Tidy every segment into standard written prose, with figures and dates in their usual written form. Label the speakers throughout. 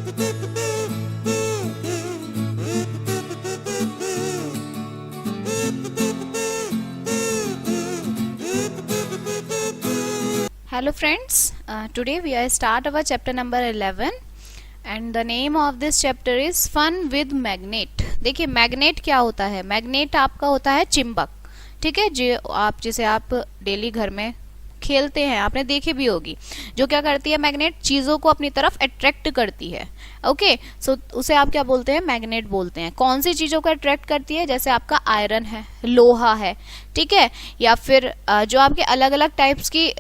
Speaker 1: Hello friends, today we are start our chapter number 11 and the name of this chapter is fun with magnet। देखिए magnet क्या होता है। Magnet आपका होता है चिंबक, ठीक है, जो आप जिसे आप डेली घर में खेलते हैं, आपने देखी भी होगी। जो क्या करती है मैग्नेट, चीजों को अपनी तरफ अट्रैक्ट करती है। ओके सो उसे आप क्या बोलते हैं, मैग्नेट बोलते हैं। कौन सी चीजों को अट्रैक्ट करती है, जैसे आपका आयरन है, लोहा है, ठीक है, या फिर जो आपके अलग अलग टाइप्स की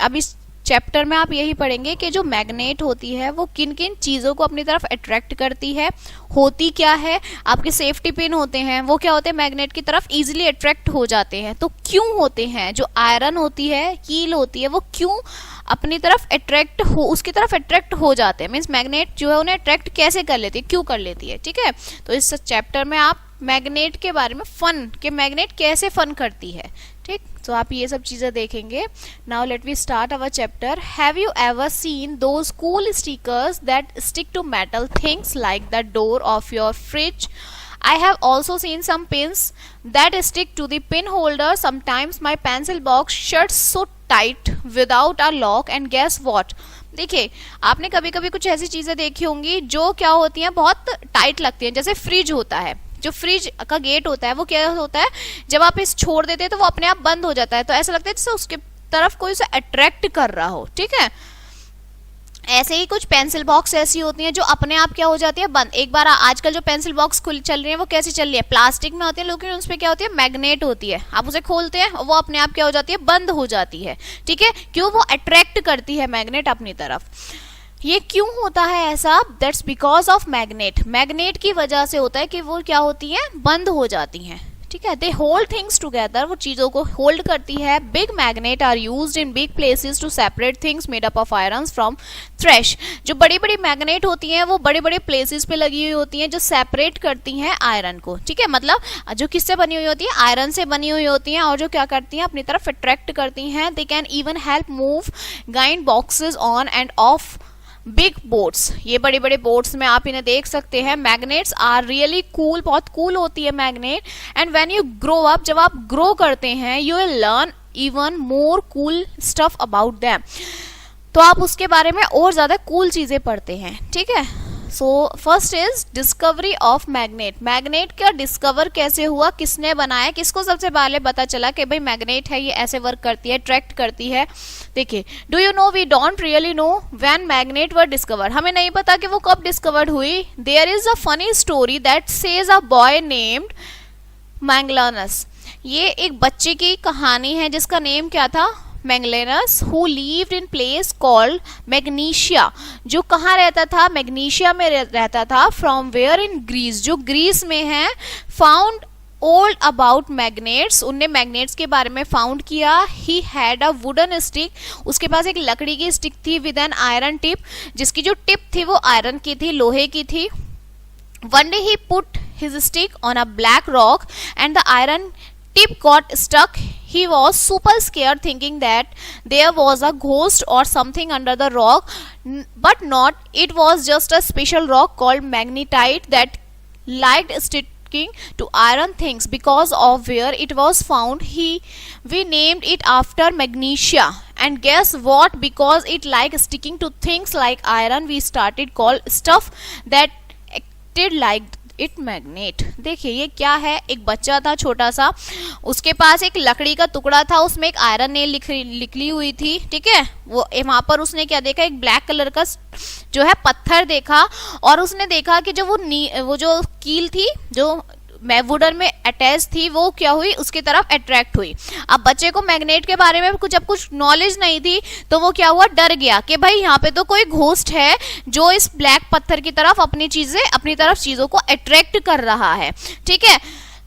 Speaker 1: अब इस चैप्टर में आप यही पढ़ेंगे कि जो मैग्नेट होती है वो किन किन चीजों को अपनी तरफ अट्रैक्ट करती है, होती क्या है। आपके सेफ्टी पिन होते हैं वो क्या होते हैं, मैग्नेट की तरफ इजीली अट्रैक्ट हो जाते हैं। तो क्यों होते हैं, जो आयरन होती है, कील होती है, वो क्यों अपनी तरफ अट्रैक्ट हो, उसकी तरफ अट्रैक्ट हो जाते हैं। मीन्स मैग्नेट जो है उन्हें अट्रैक्ट कैसे कर लेती है, क्यों कर लेती है, ठीक है। तो इस चैप्टर में आप मैग्नेट के बारे में फन के मैग्नेट कैसे फन करती है, ठीक। तो आप ये सब चीजें देखेंगे। Now let we start our chapter. Have you ever seen those cool stickers that stick to metal things like the door of your fridge? I have also seen some pins that stick to the pin holder. Sometimes my pencil box shuts so tight without a lock and guess what? देखिए आपने कभी कभी कुछ ऐसी चीजें देखी होंगी जो क्या होती हैं, बहुत टाइट लगती हैं। जैसे फ्रिज होता है, जो फ्रिज का गेट होता है वो क्या होता है, जब आप इस छोड़ देते हैं तो वो अपने आप बंद हो जाता है। तो ऐसा लगता है जैसे उसके तरफ कोई उसे अट्रैक्ट कर रहा हो, ठीक है। ऐसे ही कुछ पेंसिल बॉक्स ऐसी होती हैं जो अपने आप क्या हो जाती है, बंद। एक बार आजकल जो पेंसिल बॉक्स चल रही है वो कैसी चल रही है, प्लास्टिक में होती है, लेकिन उसपे क्या होती है, मैग्नेट होती है। आप उसे खोलते हैं और वो अपने आप क्या हो जाती है, बंद हो जाती है, ठीक है। क्यों, वो अट्रैक्ट करती है मैग्नेट अपनी तरफ। ये क्यों होता है ऐसा, that's because of magnet. Magnet की वजह से होता है कि वो क्या होती है, बंद हो जाती हैं, ठीक है। दे होल्ड थिंग्स टुगेदर, वो चीजों को होल्ड करती है। Big magnet are used in big places to separate things made up of iron from trash. जो बड़ी बड़ी मैग्नेट होती हैं वो बड़े बड़े प्लेसेस पे लगी हुई होती हैं जो सेपरेट करती हैं आयरन को, ठीक है। मतलब जो किससे बनी हुई होती है, आयरन से बनी हुई होती हैं, और जो क्या करती हैं, अपनी तरफ अट्रैक्ट करती हैं। They can even help move guide boxes on end of big boats. ये बड़े बड़े बोट्स में आप इन्हें देख सकते हैं। मैग्नेट्स आर रियली कूल, बहुत कूल होती है magnet. And when you grow up, जब आप ग्रो करते हैं, you will learn even more cool stuff about them. तो आप उसके बारे में और ज्यादा कूल चीजें पढ़ते हैं, ठीक है। So first is discovery of magnet. Magnet का डिस्कवर कैसे हुआ, किसने बनाया, किसको सबसे पहले पता चला कि भाई मैग्नेट है, ये ऐसे वर्क करती है, अट्रैक्ट करती है। देखिए, do you know, we don't really know when magnet were discovered. हमें नहीं पता कि वो कब डिस्कवर्ड हुई। There is a funny story that says a boy named Magellanus. ये एक बच्चे की कहानी है जिसका नेम क्या था, मैगेलनस, who lived in place called magnesia. जो कहाँ रहता था, मैग्नीशिया में रहता था। from where in ग्रीस, जो ग्रीस में है। found all about magnets, उनने मैग्नेट्स के बारे में फाउंड किया। he had a wooden stick, उसके पास एक लकड़ी की स्टिक थी with an iron tip, जिसकी जो टिप थी वो आयरन की थी, लोहे की थी। one day he put his stick on a black rock and the iron tip got stuck. He was super scared thinking that there was a ghost or something under the rock, but not. It was just a special rock called magnetite that liked sticking to iron things. Because of where it was found, we named it after Magnesia. And guess what? Because it liked sticking to things like iron, we started call stuff that acted like it magnet. देखिए ये क्या है, एक बच्चा था छोटा सा, उसके पास एक लकड़ी का टुकड़ा था, उसमें एक आयरन ने लिखली हुई थी, ठीक है। वो वहां पर उसने क्या देखा, एक ब्लैक कलर का जो है पत्थर देखा, और उसने देखा कि जो वो जो कील थी जो वुडन में अटैच थी, वो क्या हुई, उसकी तरफ अट्रैक्ट हुई। अब बच्चे को मैग्नेट के बारे में जब कुछ नॉलेज नहीं थी तो वो क्या हुआ, डर गया कि भाई यहाँ पे तो कोई घोस्ट है जो इस ब्लैक पत्थर की तरफ अपनी तरफ चीजों को अट्रैक्ट कर रहा है, ठीक है।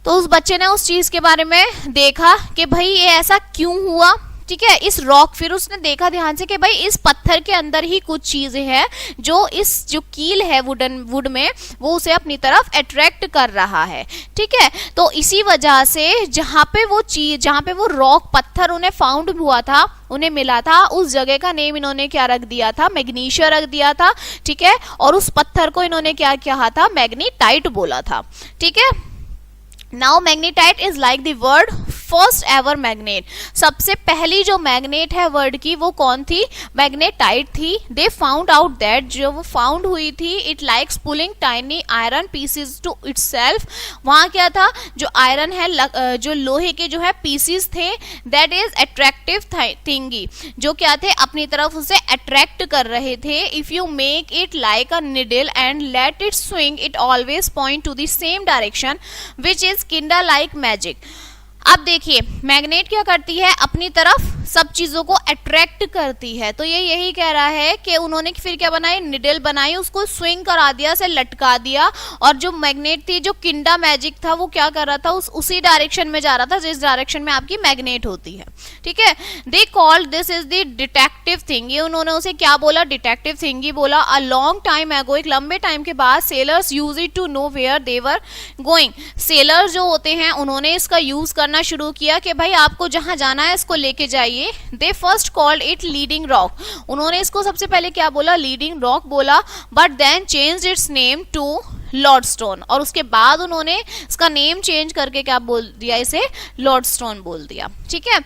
Speaker 1: तो उस बच्चे ने उस चीज के बारे में देखा कि भाई ये ऐसा क्यों हुआ, ठीक है, इस रॉक, फिर उसने देखा ध्यान से कि भाई इस पत्थर के अंदर ही कुछ चीजें हैं जो इस जो कील है वुड में वो उसे अपनी तरफ अट्रैक्ट कर रहा है। ठीक है, तो इसी वजह से जहां पे वो रॉक पत्थर उन्हें फाउंड हुआ था, उन्हें मिला था, उस जगह का नेम इन्होंने क्या रख दिया था, मैग्नीशिया रख दिया था। ठीक है, और उस पत्थर को इन्होंने क्या कहा था, मैग्नीटाइट बोला था। ठीक है, now magnetite is like the word first ever magnet. सबसे पहली जो मैग्नेट है वर्ड की वो कौन थी, मैग्नेटाइट थी। दे फाउंड आउट दैट, जो वो फाउंड हुई थी, it likes pulling tiny iron pieces to itself. वहां क्या था, जो आयरन है, जो लोहे के जो है पीसेस थे, दैट इज अट्रैक्टिव थिंगी, जो क्या थे, अपनी तरफ उसे अट्रैक्ट कर रहे थे। If you make it like a needle and let it swing, it always point to the same direction which is kinda like magic. अब देखिए मैग्नेट क्या करती है, अपनी तरफ सब चीजों को अट्रैक्ट करती है। तो ये यही कह रहा है कि उन्होंने फिर क्या बनाई, निडल बनाई, उसको स्विंग करा दिया, से लटका दिया, और जो मैग्नेट थी, जो किंडा मैजिक था, वो क्या कर रहा था, उसी डायरेक्शन में जा रहा था जिस डायरेक्शन में आपकी मैग्नेट होती है। ठीक है, they called this is the detective thing. ये उन्होंने उसे क्या बोला, डिटेक्टिव थिंगी बोला। अ लॉन्ग टाइम एगो, एक लंबे टाइम के बाद, sailors use it to know where they were going. Sailors जो होते हैं उन्होंने इसका यूज करना शुरू किया कि भाई आपको जहां जाना है इसको लेके जाइए। They first called it leading rock. उन्होंने इसको सबसे पहले क्या बोला, लीडिंग रॉक बोला, but then change its name to lodestone. और उसके बाद उन्होंने इसका नेम चेंज करके क्या बोल दिया, इसे लॉर्डस्टोन बोल दिया। ठीक है,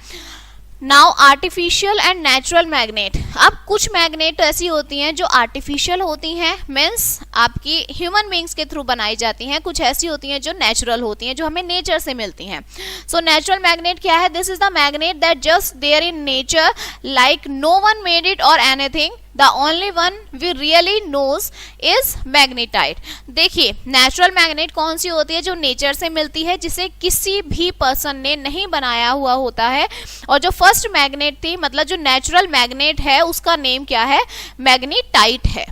Speaker 1: now artificial and natural magnet. अब कुछ मैग्नेट ऐसी होती हैं जो आर्टिफिशियल होती हैं, मीन्स आपकी ह्यूमन बींग्स के थ्रू बनाई जाती हैं। कुछ ऐसी होती हैं जो नेचुरल होती हैं, जो हमें नेचर से मिलती हैं। सो नेचुरल मैग्नेट क्या है, this is the magnet that just there in nature, like no one made it or anything, the only one we really knows is magnetite. देखिए नेचुरल मैग्नेट कौन सी होती है, जो नेचर से मिलती है, जिसे किसी भी पर्सन ने नहीं बनाया हुआ होता है। और जो फर्स्ट मैग्नेट थी, मतलब जो नेचुरल मैग्नेट है, उसका नेम क्या है, मैग्नेटाइट है।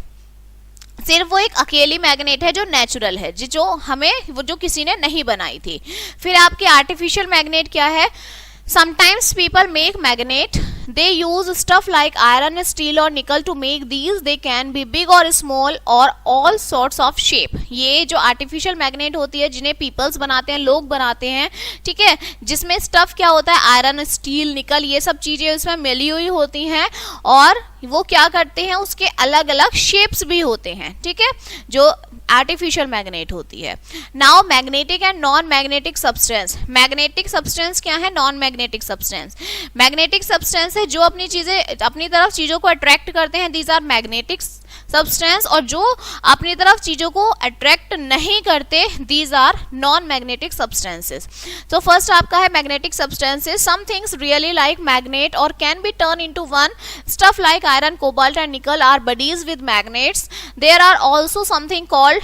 Speaker 1: सिर्फ वो एक अकेली मैग्नेट है जो नेचुरल है, जो हमें जो किसी ने नहीं बनाई थी। फिर आपके आर्टिफिशियल मैग्नेट क्या है, sometimes people make magnet, they use stuff like iron, steel or nickel to make these. They can be big or small or all sorts of shape. ये जो आर्टिफिशियल मैग्नेट होती है, जिन्हें पीपल्स बनाते हैं, लोग बनाते हैं, ठीक है, जिसमें स्टफ क्या होता है, आयरन, स्टील, निकल, ये सब चीजें उसमें मिली हुई होती हैं, और वो क्या करते हैं, उसके अलग अलग शेप्स भी होते हैं। ठीक है, जो आर्टिफिशियल मैग्नेट होती है। Now magnetic and non magnetic substance. Magnetic substance क्या है, non magnetic substance. Magnetic substance है जो अपनी तरफ चीजों को अट्रैक्ट करते हैं, दीज आर मैग्नेटिक सब्सटेंस। और जो अपनी तरफ चीजों को अट्रैक्ट नहीं करते, these are non magnetic substances. तो फर्स्ट आपका है magnetic substances. Some things really like magnet और can be turn into one. Stuff like iron, cobalt and nickel are buddies with magnets. There are also something called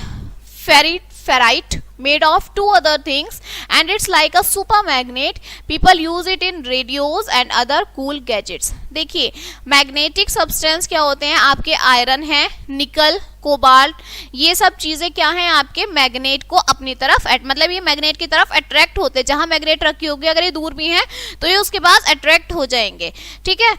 Speaker 1: ferrite made of two other things, and it's like a super magnet. People use it in radios and other cool gadgets. देखिए magnetic substance क्या होते हैं, आपके iron है, निकल, cobalt, ये सब चीजें क्या हैं, आपके मैग्नेट को अपनी तरफ मतलब ये मैग्नेट की तरफ अट्रैक्ट होते हैं। जहां मैग्नेट रखी होगी, अगर ये दूर भी है तो ये उसके बाद अट्रैक्ट हो जाएंगे। ठीक है,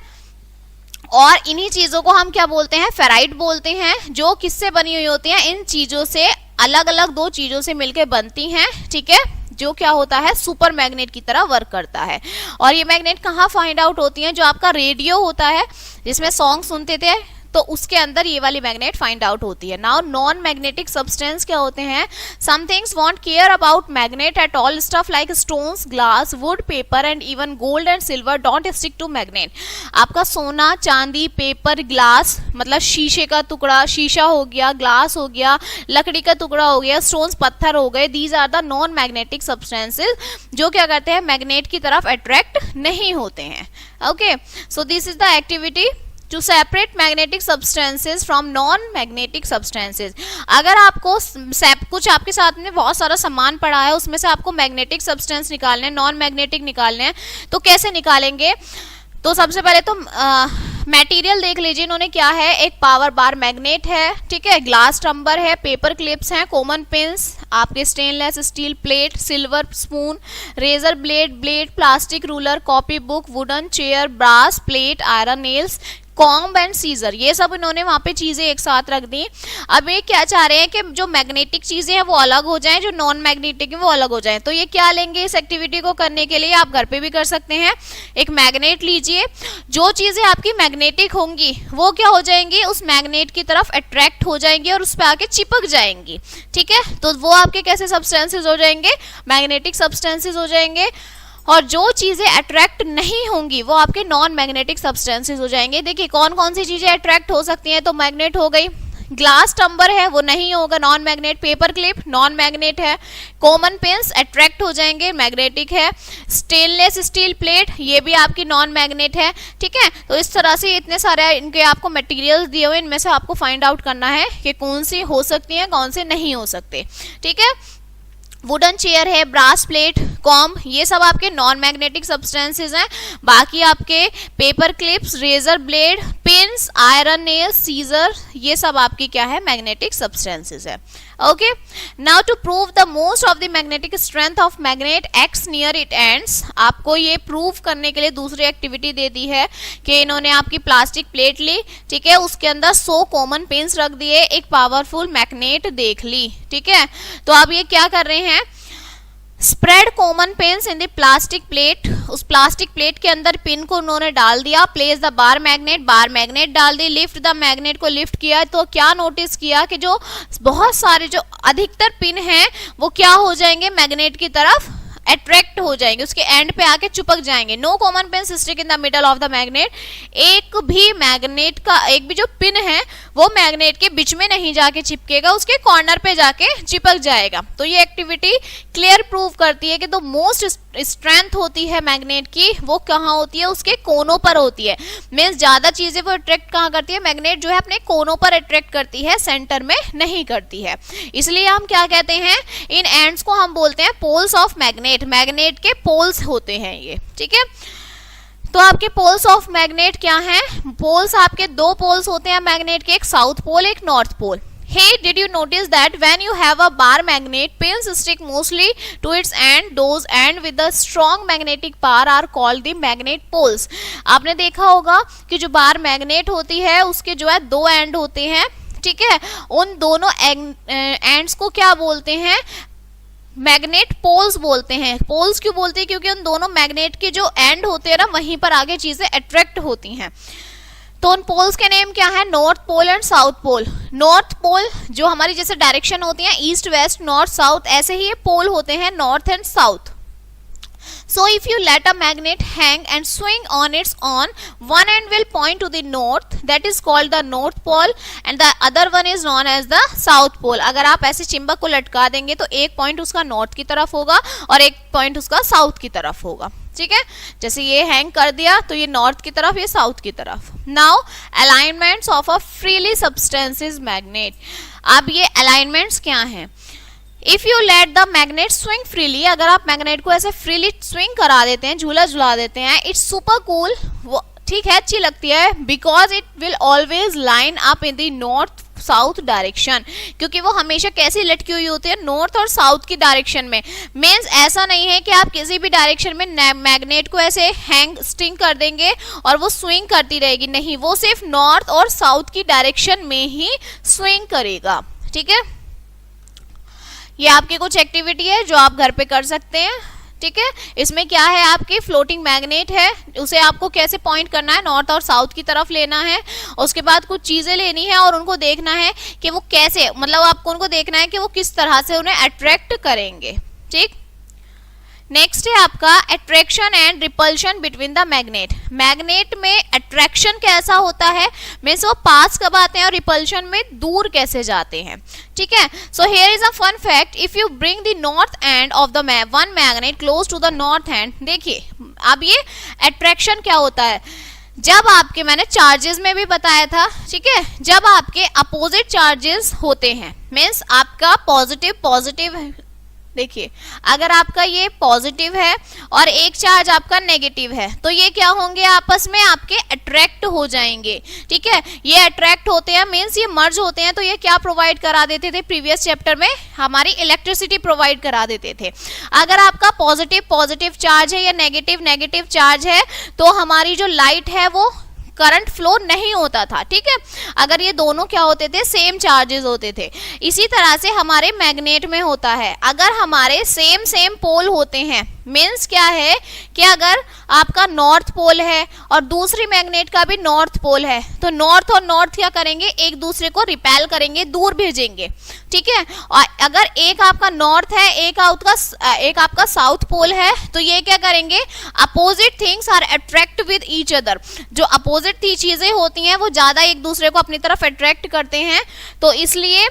Speaker 1: और इन्हीं चीजों को हम क्या बोलते हैं, फेराइट बोलते हैं, जो किससे बनी हुई होती हैं, इन चीजों से, अलग अलग दो चीजों से मिलकर बनती हैं। ठीक है, जो क्या होता है, सुपर मैग्नेट की तरह वर्क करता है। और ये मैग्नेट कहाँ फाइंड आउट होती हैं, जो आपका रेडियो होता है, जिसमें सॉन्ग सुनते थे, तो उसके अंदर ये वाली मैग्नेट फाइंड आउट होती है। नाउ नॉन मैग्नेटिक सब्सटेंस क्या होते हैं, some things won't care about magnet at all. Stuff like stones, glass, wood, paper and even gold and silver don't stick to magnet. आपका सोना, चांदी, पेपर, ग्लास, मतलब शीशे का टुकड़ा, शीशा हो गया, ग्लास हो गया, लकड़ी का टुकड़ा हो गया, स्टोन्स, पत्थर हो गए, these are the non magnetic substances, जो क्या करते हैं, मैग्नेट की तरफ अट्रैक्ट नहीं होते हैं। Okay, so this is the activity to separate magnetic substances from non-magnetic substances। अगर आपको कुछ आपके साथ में बहुत सारा सामान पड़ा है, उसमें से आपको मैग्नेटिक सब्सटेंस निकालने हैं, नॉन मैग्नेटिक निकालने हैं, तो कैसे निकालेंगे? तो सबसे पहले तो मटेरियल देख लीजिए इन्होंने क्या है, एक पावर बार मैग्नेट है, ठीक है, ग्लास टम्बर है, पेपर क्लिप्स हैं, कॉमन पेन्स, आपके stainless steel plate, silver spoon, razor blade, plastic ruler, copy book, wooden chair, brass plate, iron nails, comb and scissor, ये सब इन्होंने वहां पे चीजें एक साथ रख दी। अब ये क्या चाह रहे हैं कि जो मैग्नेटिक चीजें हैं वो अलग हो जाएं, जो नॉन मैग्नेटिक है वो अलग हो जाएं। तो ये क्या लेंगे इस एक्टिविटी को करने के लिए, आप घर पे भी कर सकते हैं। एक मैग्नेट लीजिए, जो चीजें आपकी मैग्नेटिक होंगी वो क्या हो जाएंगी, उस मैग्नेट की तरफ अट्रैक्ट हो जाएंगी और उस पर आके चिपक जाएंगी, ठीक है। तो वो आपके कैसे सब्सटेंसेज हो जाएंगे, मैग्नेटिक सब्सटेंसेज हो जाएंगे। और जो चीजें अट्रैक्ट नहीं होंगी वो आपके नॉन मैग्नेटिक सब्सटेंसेस हो जाएंगे। देखिए कौन कौन सी चीजें अट्रैक्ट हो सकती हैं, तो मैग्नेट हो गई, ग्लास टम्बर है वो नहीं होगा, non magnet, paper clip non magnet है, कॉमन पेन्स अट्रैक्ट हो जाएंगे, मैग्नेटिक है, स्टेनलेस स्टील प्लेट ये भी आपकी नॉन मैग्नेट है, ठीक है। तो इस तरह से इतने सारे इनके आपको मटेरियल्स दिए हुए, इनमें से आपको फाइंड आउट करना है कि कौन सी हो सकती है कौन से नहीं हो सकते, ठीक है। वुडन चेयर है, ब्रास प्लेट, कॉम्ब, ये सब आपके नॉन मैग्नेटिक सब्सटेंसेस हैं। बाकी आपके paper clips, razor blade, pins, iron nail, scissor, ये सब आपकी क्या है, मैग्नेटिक सब्सटेंसेस है। Okay, now to prove the most of the magnetic strength of magnet x near it ends, आपको ये प्रूव करने के लिए दूसरी एक्टिविटी दे दी है कि इन्होंने आपकी प्लास्टिक प्लेट ली, ठीक है, उसके अंदर 100 कॉमन पिन्स रख दिए, एक पावरफुल मैग्नेट देख ली, ठीक है। तो अब ये क्या कर रहे हैं, spread common pins in the plastic plate, उस प्लास्टिक प्लेट के अंदर पिन को उन्होंने डाल दिया, प्लेस द बार मैग्नेट डाल दी, लिफ्ट द मैग्नेट को लिफ्ट किया। तो क्या नोटिस किया कि जो बहुत सारे जो अधिकतर पिन हैं वो क्या हो जाएंगे, मैग्नेट की तरफ अट्रैक्ट हो जाएंगे, उसके एंड पे आके चिपक जाएंगे। No common pin stick in the middle of the magnet, एक भी मैग्नेट का एक भी जो पिन है वो मैग्नेट के बीच में नहीं जाके चिपकेगा, उसके कॉर्नर पे जाके चिपक जाएगा। तो ये एक्टिविटी क्लियर प्रूव करती है कि तो मोस्ट स्ट्रेंथ होती है मैग्नेट की वो कहाँ होती है, उसके कोनों पर होती है। मीन्स ज्यादा चीजें वो अट्रैक्ट कहाँ करती है, मैग्नेट जो है अपने कोनों पर अट्रैक्ट करती है, सेंटर में नहीं करती है। इसलिए हम क्या कहते हैं, इन एंड्स को हम बोलते हैं पोल्स ऑफ मैग्नेट, मैग्नेट के पोल्स होते हैं ये, ठीक है। तो आपके पोल्स ऑफ मैग्नेट क्या हैं, पोल्स आपके दो पोल्स होते हैं मैग्नेट के, एक साउथ पोल एक north pole. Hey, did you notice that when you have a bar magnet, pins stick mostly to its end, those end with the strong magnetic power are called the magnet poles. आपने देखा होगा कि जो bar magnet होती है उसके जो है दो एंड होते हैं, ठीक है, उन दोनों एंड्स को क्या बोलते हैं, मैग्नेट पोल्स बोलते हैं। पोल्स क्यों बोलते हैं, क्योंकि उन दोनों मैग्नेट के जो एंड होते हैं ना वहीं पर आगे चीजें अट्रैक्ट होती हैं। तो उन पोल्स के नेम क्या है, north pole and south pole. North pole जो हमारी जैसे डायरेक्शन होती है ईस्ट वेस्ट नॉर्थ साउथ, ऐसे ही ये पोल होते हैं north and south. So if you let a magnet hang and swing on its own, one end will point to the north, that is called the north pole, and the other one is known as the south pole. अगर आप ऐसे चिंबक को लटका देंगे तो एक point उसका north की तरफ होगा और एक पॉइंट उसका साउथ की तरफ होगा, ठीक है। जैसे ये हैंग कर दिया तो ये नॉर्थ की तरफ, ये साउथ की तरफ। Now alignments of a freely substances magnet, अब ये अलाइनमेंट्स क्या हैं, if you let the magnet swing freely, अगर आप मैग्नेट को ऐसे फ्रीली स्विंग करा देते हैं, झूला झुला देते हैं, इट्स सुपर कूल, ठीक है, अच्छी लगती है, because it will always line up in the north south direction, क्योंकि वो हमेशा कैसी लटकी हुई होती है, नॉर्थ और साउथ की डायरेक्शन में। मीन्स ऐसा नहीं है कि आप किसी भी डायरेक्शन में मैग्नेट को ऐसे हैंग स्टिंग कर देंगे और वो स्विंग करती रहेगी, नहीं, वो सिर्फ नॉर्थ और साउथ की डायरेक्शन में ही स्विंग करेगा, ठीक है। ये आपकी कुछ एक्टिविटी है जो आप घर पे कर सकते हैं, ठीक है। इसमें क्या है, आपकी फ्लोटिंग मैग्नेट है, उसे आपको कैसे पॉइंट करना है, नॉर्थ और साउथ की तरफ लेना है, उसके बाद कुछ चीजें लेनी है और उनको देखना है कि वो कैसे, मतलब आपको उनको देखना है कि वो किस तरह से उन्हें अट्रैक्ट करेंगे, ठीक। नेक्स्ट है आपका attraction and repulsion between the magnet. Magnet में अट्रैक्शन कैसा होता है, मीन्स वो पास कब आते हैं और रिपल्शन में दूर कैसे जाते हैं, ठीक है। So here is a fun fact, if you bring the north end of the one magnet close to the north end, देखिए अब ये अट्रैक्शन क्या होता है, जब आपके, मैंने चार्जेस में भी बताया था, ठीक है, जब आपके अपोजिट चार्जेस होते हैं, मीन्स आपका पॉजिटिव देखिए अगर आपका ये पॉजिटिव है और एक चार्ज आपका नेगेटिव है तो ये क्या होंगे, आपस में आपके अट्रैक्ट हो जाएंगे। ठीक है, ये अट्रैक्ट होते हैं मीन्स ये मर्ज होते हैं। तो ये क्या प्रोवाइड करा देते थे प्रीवियस चैप्टर में, हमारी इलेक्ट्रिसिटी प्रोवाइड करा देते थे। अगर आपका पॉजिटिव पॉजिटिव चार्ज है या नेगेटिव नेगेटिव चार्ज है तो हमारी जो लाइट है वो करंट फ्लो नहीं होता था। ठीक है, अगर ये दोनों क्या होते थे, सेम चार्जेस होते थे। इसी तरह से हमारे मैग्नेट में होता है, अगर हमारे सेम सेम पोल होते हैं मीन्स क्या है कि अगर आपका नॉर्थ पोल है और दूसरी मैग्नेट का भी नॉर्थ पोल है तो नॉर्थ और नॉर्थ क्या करेंगे, एक दूसरे को रिपेल करेंगे, दूर भेजेंगे। ठीक है, और अगर एक आपका नॉर्थ है एक आपका साउथ पोल है तो ये क्या करेंगे, opposite things are attract with each other. जो अपोजिट चीजें होती हैं वो ज्यादा एक दूसरे को अपनी तरफ अट्रैक्ट करते हैं, तो इसलिए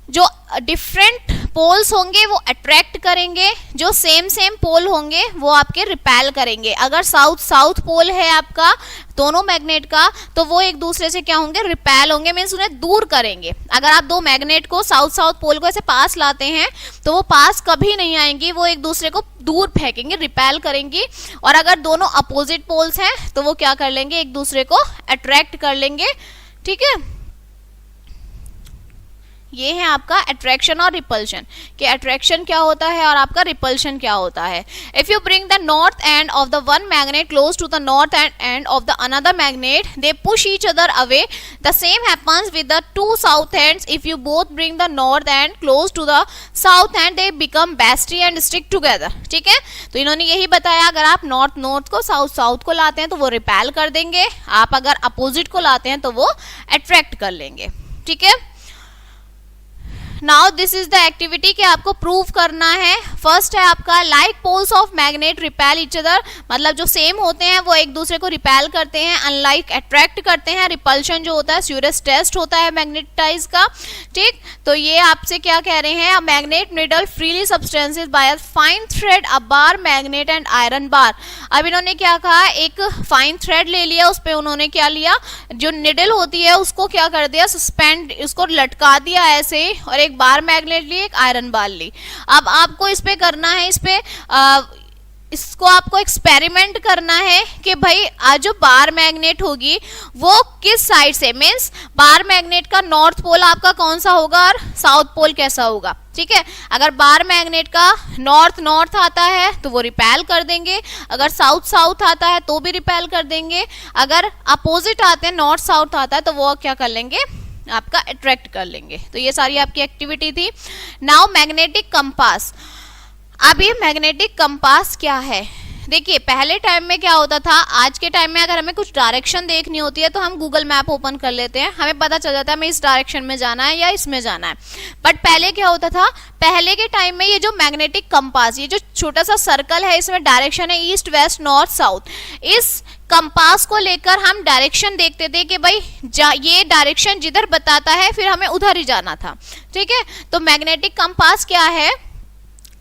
Speaker 1: जो डिफरेंट पोल्स होंगे वो अट्रैक्ट करेंगे, जो सेम सेम पोल होंगे वो आपके रिपेल करेंगे। अगर साउथ पोल है आपका दोनों मैग्नेट का तो वो एक दूसरे से क्या होंगे, रिपेल होंगे, मीन्स उन्हें दूर करेंगे। अगर आप दो मैग्नेट को साउथ पोल को ऐसे पास लाते हैं तो वो पास कभी नहीं आएंगी, वो एक दूसरे को दूर फेंकेंगे, रिपेल करेंगी। और अगर दोनों अपोजिट पोल्स हैं तो वो क्या कर लेंगे, एक दूसरे को अट्रैक्ट कर लेंगे। ठीक है, ये है आपका अट्रैक्शन और रिपल्शन, कि अट्रैक्शन क्या होता है और आपका रिपल्शन क्या होता है। If you bring the north end of the one magnet close to the north end of the another magnet they push each other away. The same happens with the two south ends. If you both bring the north end close to the south end they become bestie and stick together. ठीक है, तो इन्होंने यही बताया, अगर आप north को south को लाते हैं तो वो रिपेल कर देंगे, आप अगर अपोजिट को लाते हैं तो वो अट्रैक्ट कर लेंगे। ठीक है, now this is the activity कि आपको प्रूव करना है। फर्स्ट है आपका like poles of magnet repel each other, मतलब जो सेम होते हैं वो एक दूसरे को रिपेल करते हैं, अनलाइक अट्रैक्ट करते हैं। रिपल्शन जो होता है स्यूरस टेस्ट होता है मैग्नेटाइज का। ठीक, तो ये आपसे क्या कह रहे हैं, magnet needle freely substances bye a fine thread, a bar magnet and iron bar. अब इन्होंने क्या कहा, एक फाइन थ्रेड ले लिया, उस पर उन्होंने क्या लिया, जो निडल होती है उसको क्या कर दिया, सस्पेंड, उसको लटका दिया ऐसे, और एक बार मैग्नेट ली, एक आयरन बार ली। अब आपको इस पे करना है, इसको आपको एक्सपेरिमेंट करना है कि भाई आज जो बार मैग्नेट होगी वो किस साइड से, मीन्स बार मैग्नेट का नॉर्थ पोल आपका कौन सा होगा और साउथ पोल कैसा होगा। ठीक है, अगर बार मैग्नेट का नॉर्थ आता है तो वो रिपेल कर देंगे, अगर साउथ आता है तो भी रिपेल कर देंगे, अगर अपोजिट आते हैं नॉर्थ साउथ आता है तो वो क्या कर लेंगे, आपका अट्रैक्ट कर लेंगे। तो ये सारी आपकी एक्टिविटी थी। Now magnetic compass. अब ये मैग्नेटिक कंपास क्या है, देखिए पहले टाइम में क्या होता था, आज के टाइम में अगर हमें कुछ डायरेक्शन देखनी होती है तो हम गूगल मैप ओपन कर लेते हैं, हमें पता चल जाता है हमें इस डायरेक्शन में जाना है या इसमें जाना है। बट पहले क्या होता था, पहले के टाइम में ये जो मैग्नेटिक कंपास, ये जो छोटा सा सर्कल है इसमें डायरेक्शन है ईस्ट वेस्ट नॉर्थ साउथ, इस कंपास को लेकर हम डायरेक्शन देखते थे कि भाई ये डायरेक्शन जिधर बताता है फिर हमें उधर ही जाना था। ठीक है, तो मैग्नेटिक कंपास क्या है,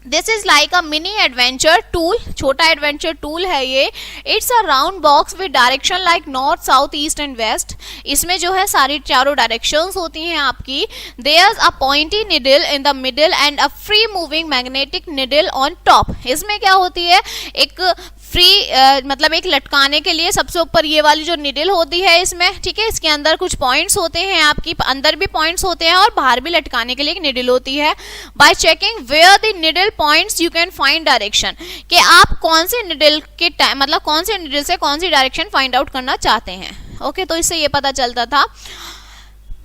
Speaker 1: this is like a mini adventure tool, छोटा एडवेंचर टूल है ये। It's a round box with direction like north south east and west. इसमें जो है सारी चारों डायरेक्शंस होती हैं आपकी। There is a pointy needle in the middle and a free moving magnetic needle on top. इसमें क्या होती है, एक फ्री मतलब एक लटकाने के लिए सबसे ऊपर ये वाली जो निडल होती है इसमें। ठीक है, इसके अंदर कुछ पॉइंट्स होते हैं, आपकी अंदर भी पॉइंट्स होते हैं और बाहर भी लटकाने के लिए एक निडल होती है। By checking where the needle points you can find direction, कि आप कौन से निडल के मतलब कौन से निडल से कौन सी डायरेक्शन फाइंड आउट करना चाहते हैं। ओके, तो इससे ये पता चलता था।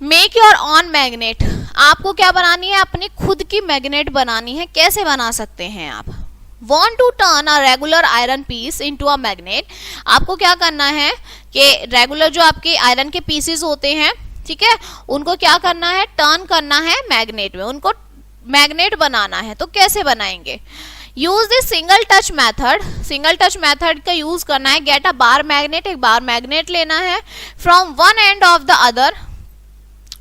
Speaker 1: मेक योर ऑन मैग्नेट, आपको क्या बनानी है, अपनी खुद की मैग्नेट बनानी है। कैसे बना सकते हैं आप, Want to turn a regular iron piece into a magnet, आपको क्या करना है कि रेगुलर जो आपके आयरन के पीसेस होते हैं, ठीक है, उनको क्या करना है, टर्न करना है मैग्नेट में, उनको मैग्नेट बनाना है। तो कैसे बनाएंगे, use this single touch method, single touch method का यूज करना है। गेट अ बार मैग्नेट, एक बार मैग्नेट लेना है from one and of the other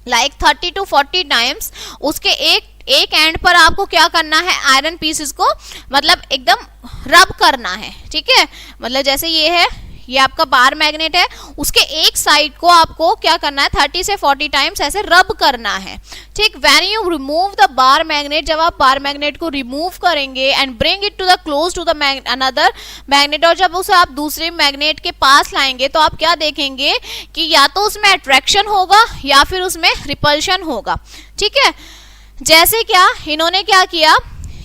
Speaker 1: like 30 to 40 times. उसके एक एंड पर आपको क्या करना है, आयरन पीसेस को मतलब एकदम रब करना है। ठीक है, मतलब जैसे ये है, ये आपका बार मैग्नेट है, उसके एक साइड को आपको क्या करना है, 30 से 40 टाइम्स ऐसे रब करना है, ठीक। When you remove the bar magnet, जब आप बार मैग्नेट को रिमूव करेंगे and bring it to the close to the another magnet, और जब उसे आप दूसरे मैग्नेट के पास लाएंगे तो आप क्या देखेंगे कि या तो उसमें अट्रैक्शन होगा या फिर उसमें रिपल्शन होगा, ठीक है। जैसे क्या इन्होंने क्या किया,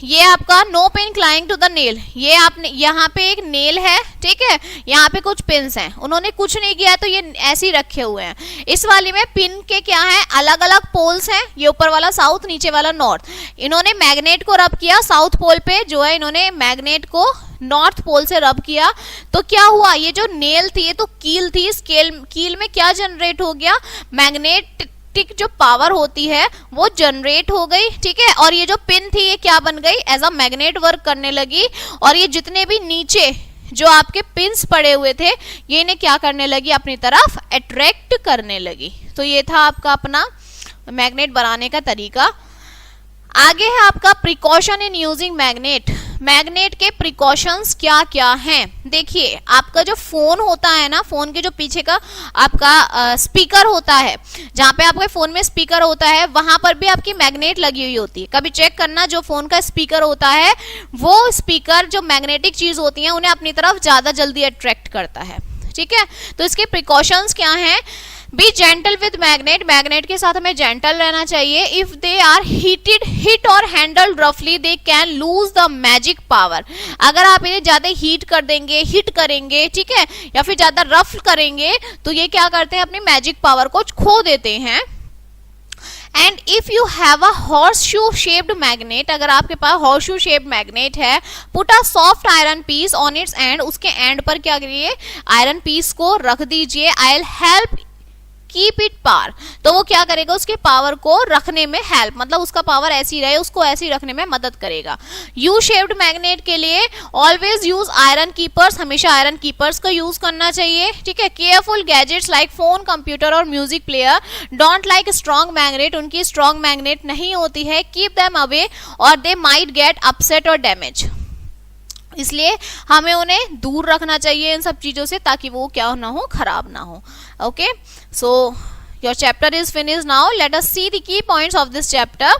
Speaker 1: ये आपका no pin clinging to the nail, ये आपने यहाँ पे एक नेल है, ठीक है, यहाँ पे कुछ पिन्स हैं, उन्होंने कुछ नहीं किया तो ये ऐसे ही रखे हुए हैं। इस वाली में पिन के क्या है, अलग अलग पोल्स हैं, ये ऊपर वाला साउथ, नीचे वाला नॉर्थ। इन्होंने मैग्नेट को रब किया साउथ पोल पे, जो है इन्होंने मैग्नेट को नॉर्थ पोल से रब किया, तो क्या हुआ, ये जो नेल थी, ये तो कील थी, इस कील में क्या जनरेट हो गया, मैग्नेट जो पावर होती है वो जनरेट हो गई, ठीक है। और ये जो पिन थी ये क्या बन गई, एज अ मैग्नेट वर्क करने लगी, और ये जितने भी नीचे जो आपके पिन्स पड़े हुए थे ये इन्हें क्या करने लगी, अपनी तरफ अट्रैक्ट करने लगी। तो ये था आपका अपना मैग्नेट बनाने का तरीका। आगे है आपका precaution in using magnet. Magnet के प्रिकॉशंस क्या क्या हैं, देखिए आपका जो फोन होता है ना, फोन के जो पीछे का आपका स्पीकर होता है, जहाँ पे आपके फोन में स्पीकर होता है वहां पर भी आपकी मैग्नेट लगी हुई होती है। कभी चेक करना, जो फोन का स्पीकर होता है वो स्पीकर जो मैग्नेटिक चीज होती है उन्हें अपनी तरफ ज्यादा जल्दी अट्रैक्ट करता है, ठीक है। तो इसके प्रिकॉशंस क्या हैं, B gentle with magnet, magnet के साथ हमें जेंटल रहना चाहिए। इफ दे आर हिट और हैंडल्ड रफली they can lose the magic power, अगर आप इन्हें ज्यादा हीट कर देंगे, हिट करेंगे, ठीक है, या फिर ज्यादा रफ करेंगे तो ये क्या करते हैं, अपनी मैजिक पावर को खो देते हैं। And if you have a horseshoe shaped magnet, अगर आपके पास हॉर्स शू शेप्ड मैग्नेट है, put a soft iron piece on its end, उसके एंड पर क्या करिए, आयरन पीस को रख दीजिए। I will help keep it power, तो वो क्या करेगा, उसके पावर को रखने में हेल्प, मतलब उसका पावर ऐसी रहे, उसको ऐसी रखने में मदद करेगा। यू शेप्ड मैग्नेट के लिए ऑलवेज यूज आयरन कीपर्स, हमेशा आयरन कीपर्स का यूज करना चाहिए, ठीक है। Careful gadgets like phone, computer और music player don't like strong magnet, उनकी स्ट्रॉन्ग मैग्नेट नहीं होती है। Keep them away or they might get upset or damage, इसलिए हमें उन्हें दूर रखना चाहिए इन सब चीजों से, ताकि वो क्या ना हो, खराब ना हो। Okay, so your chapter is finished now, let us see the key points of this chapter.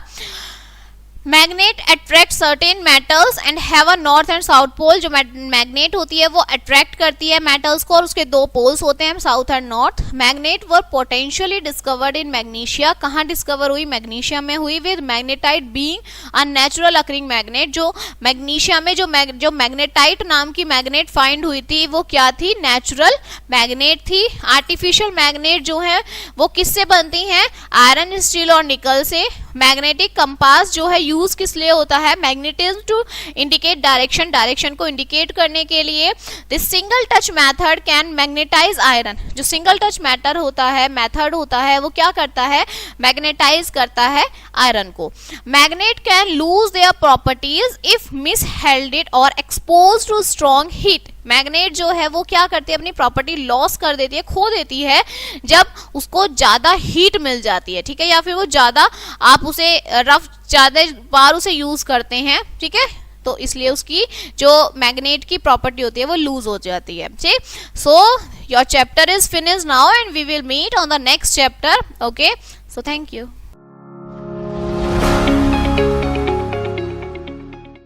Speaker 1: Magnet attract certain metals and have a north and south pole, जो मैग्नेट होती है वो अट्रैक्ट करती है मेटल्स को, और उसके दो पोल्स होते हैं, south and north. Magnet were potentially discovered in magnesia, कहाँ डिस्कवर हुई, मैग्नीशिया में हुई, with magnetite being a natural occurring magnet, जो मैग्नीशिया में जो मैग्नेटाइट नाम की मैग्नेट फाइंड हुई थी वो क्या थी, नेचुरल मैग्नेट थी। आर्टिफिशियल मैग्नेट जो है वो किससे बनती हैं, आयरन, स्टील और निकल से। मैग्नेटिक कंपास जो है यूज किस लिए होता है, magnetism to indicate direction, direction को इंडिकेट करने के लिए। This single touch method can magnetise iron, जो सिंगल टच मेथड होता है वो क्या करता है, मैग्नेटाइज करता है आयरन को। Magnet can lose their properties if mishandled or expose to strong heat, magnet जो है वो क्या करती है, अपनी प्रॉपर्टी लॉस कर देती है, खो देती है, जब उसको ज्यादा हीट मिल जाती है, ठीक है, या फिर वो ज्यादा आप उसे रफ ज्यादा बार उसे यूज करते हैं, ठीक है, तो इसलिए उसकी जो मैग्नेट की प्रॉपर्टी होती है वो लूज हो जाती है, ठीक। So your chapter is finished now and we will meet on the next chapter. Okay, so thank you.